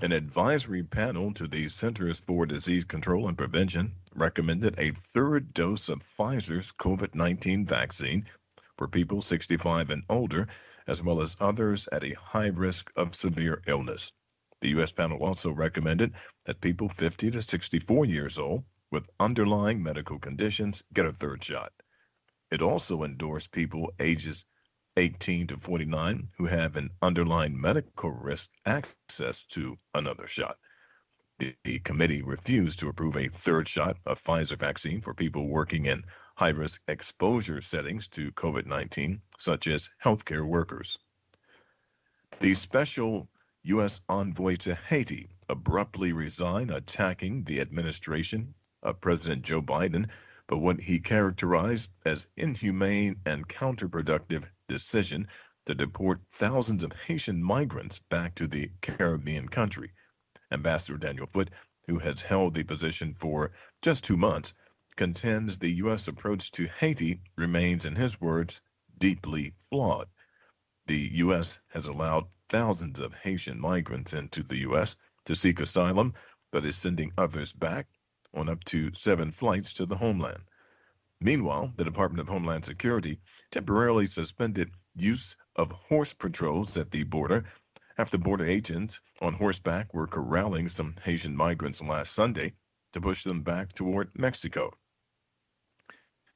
An advisory panel to the Centers for Disease Control and Prevention recommended a third dose of Pfizer's COVID-19 vaccine for people 65 and older, as well as others at a high risk of severe illness. The U.S. panel also recommended that people 50 to 64 years old with underlying medical conditions get a third shot. It also endorsed people ages 18 to 49 who have an underlying medical risk access to another shot. The committee refused to approve a third shot of Pfizer vaccine for people working in high-risk exposure settings to COVID-19, such as healthcare workers. The special U.S. envoy to Haiti abruptly resigned, attacking the administration of President Joe Biden for what he characterized as inhumane and counterproductive decision to deport thousands of Haitian migrants back to the Caribbean country. Ambassador Daniel Foote, who has held the position for just 2 months, contends the U.S. approach to Haiti remains, in his words, deeply flawed. The U.S. has allowed thousands of Haitian migrants into the U.S. to seek asylum, but is sending others back on up to 7 flights to the homeland. Meanwhile, the Department of Homeland Security temporarily suspended use of horse patrols at the border after border agents on horseback were corralling some Haitian migrants last Sunday to push them back toward Mexico.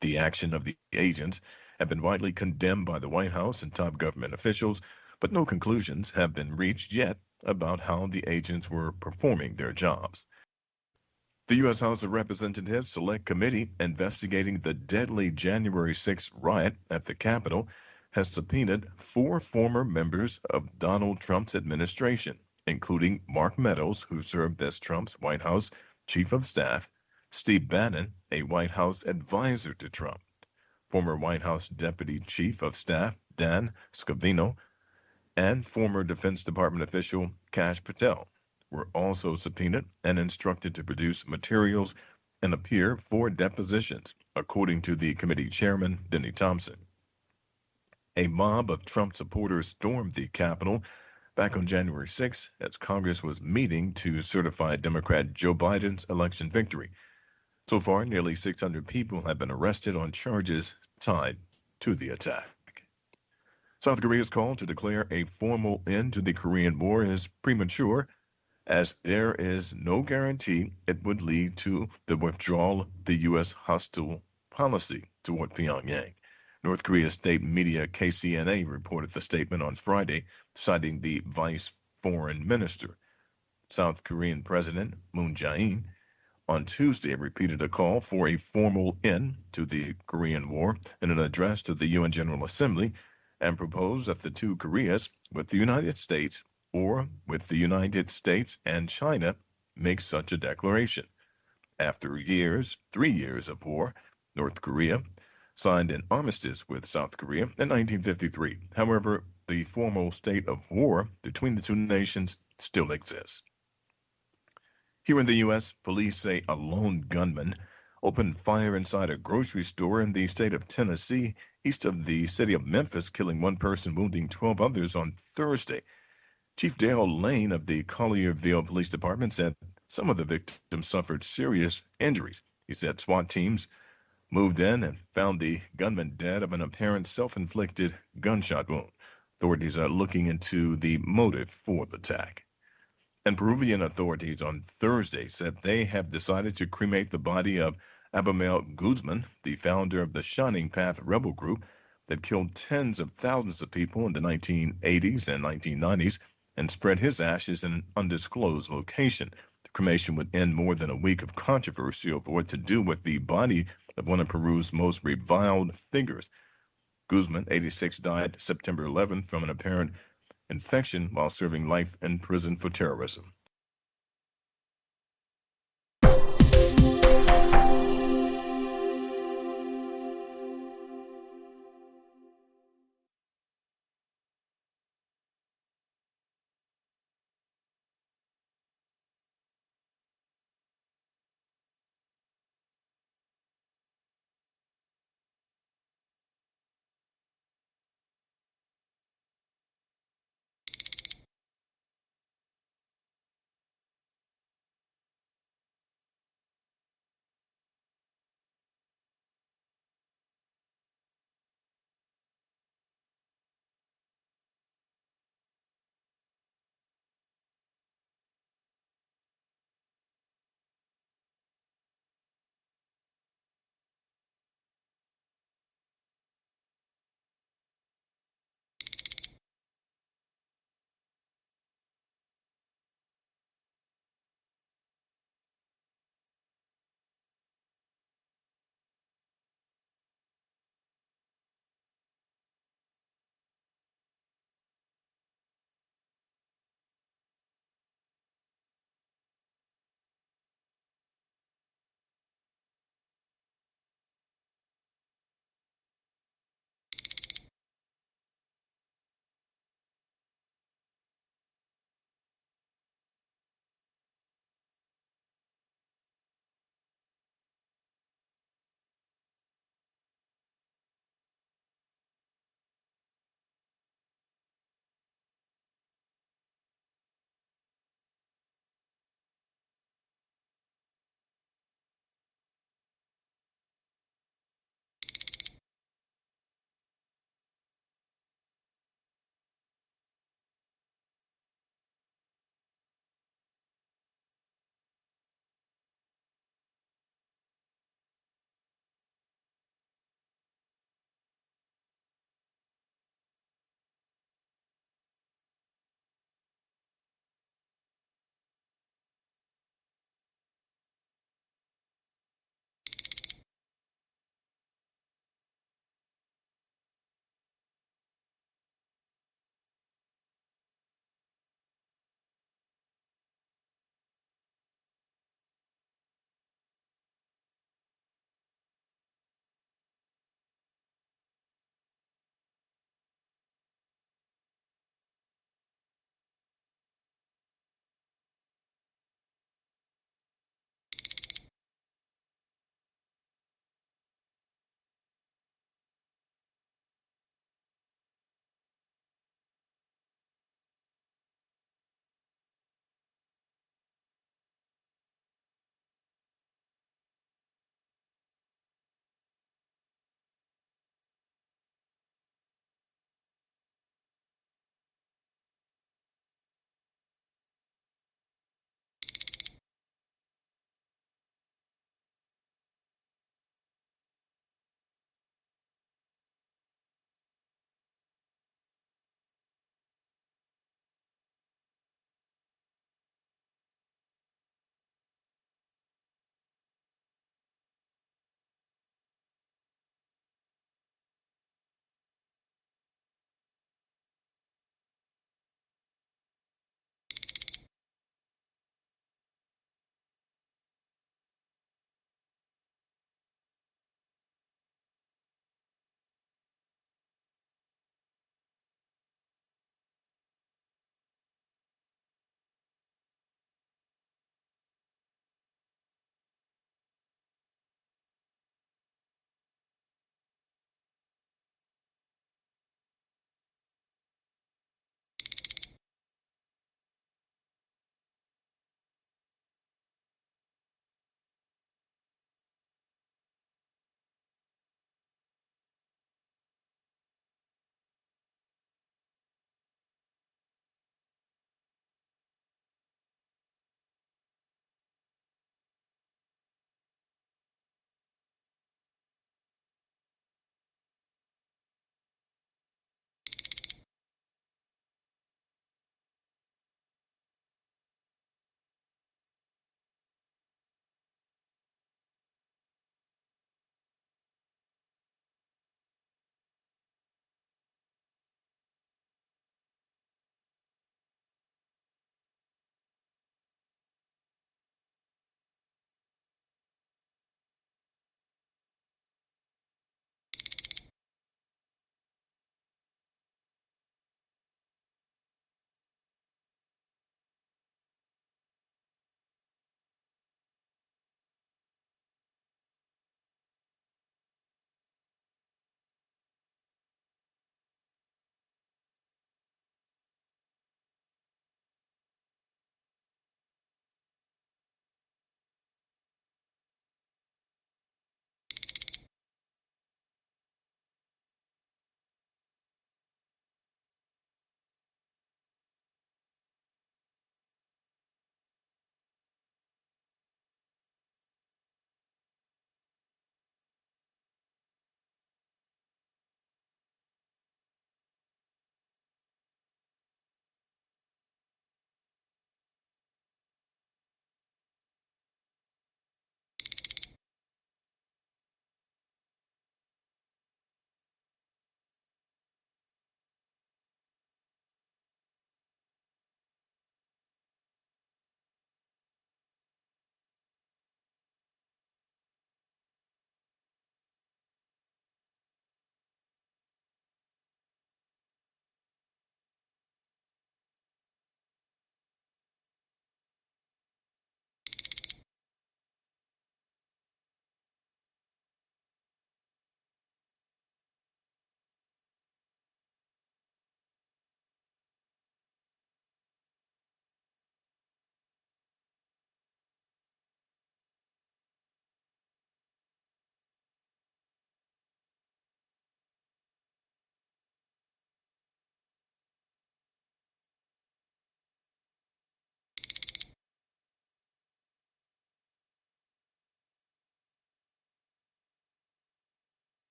The action of the agents have been widely condemned by the White House and top government officials, but no conclusions have been reached yet about how the agents were performing their jobs. The U.S. House of Representatives Select Committee investigating the deadly January 6th riot at the Capitol has subpoenaed 4 former members of Donald Trump's administration, including Mark Meadows, who served as Trump's White House Chief of Staff, Steve Bannon, a White House advisor to Trump, former White House Deputy Chief of Staff Dan Scavino, and former Defense Department official Kash Patel were also subpoenaed and instructed to produce materials and appear for depositions, according to the committee chairman, Denny Thompson. A mob of Trump supporters stormed the Capitol back on January 6 as Congress was meeting to certify Democrat Joe Biden's election victory. So far, nearly 600 people have been arrested on charges tied to the attack. South Korea's call to declare a formal end to the Korean War is premature, as there is no guarantee it would lead to the withdrawal of the U.S. hostile policy toward Pyongyang. North Korea's state media KCNA reported the statement on Friday, citing the vice foreign minister. South Korean President Moon Jae-in on Tuesday repeated a call for a formal end to the Korean War in an address to the UN General Assembly and proposed that the two Koreas, with the United States or with the United States and China, make such a declaration. After 3 years of war, North Korea signed an armistice with South Korea in 1953. However, the formal state of war between the two nations still exists. Here in the U.S., police say a lone gunman opened fire inside a grocery store in the state of Tennessee, east of the city of Memphis, killing 1 person, wounding 12 others on Thursday. Chief Dale Lane of the Collierville Police Department said some of the victims suffered serious injuries. He said SWAT teams moved in and found the gunman dead of an apparent self-inflicted gunshot wound. Authorities are looking into the motive for the attack. And Peruvian authorities on Thursday said they have decided to cremate the body of Abimel Guzman, the founder of the Shining Path rebel group that killed tens of thousands of people in the 1980s and 1990s and spread his ashes in an undisclosed location. The cremation would end more than a week of controversy over what to do with the body of one of Peru's most reviled figures. Guzman, 86, died September 11th from an apparent infection while serving life in prison for terrorism.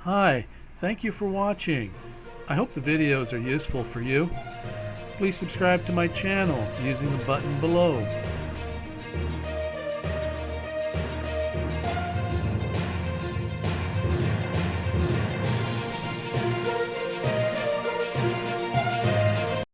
Hi, thank you for watching. I hope the videos are useful for you. Please subscribe to my channel using the button below.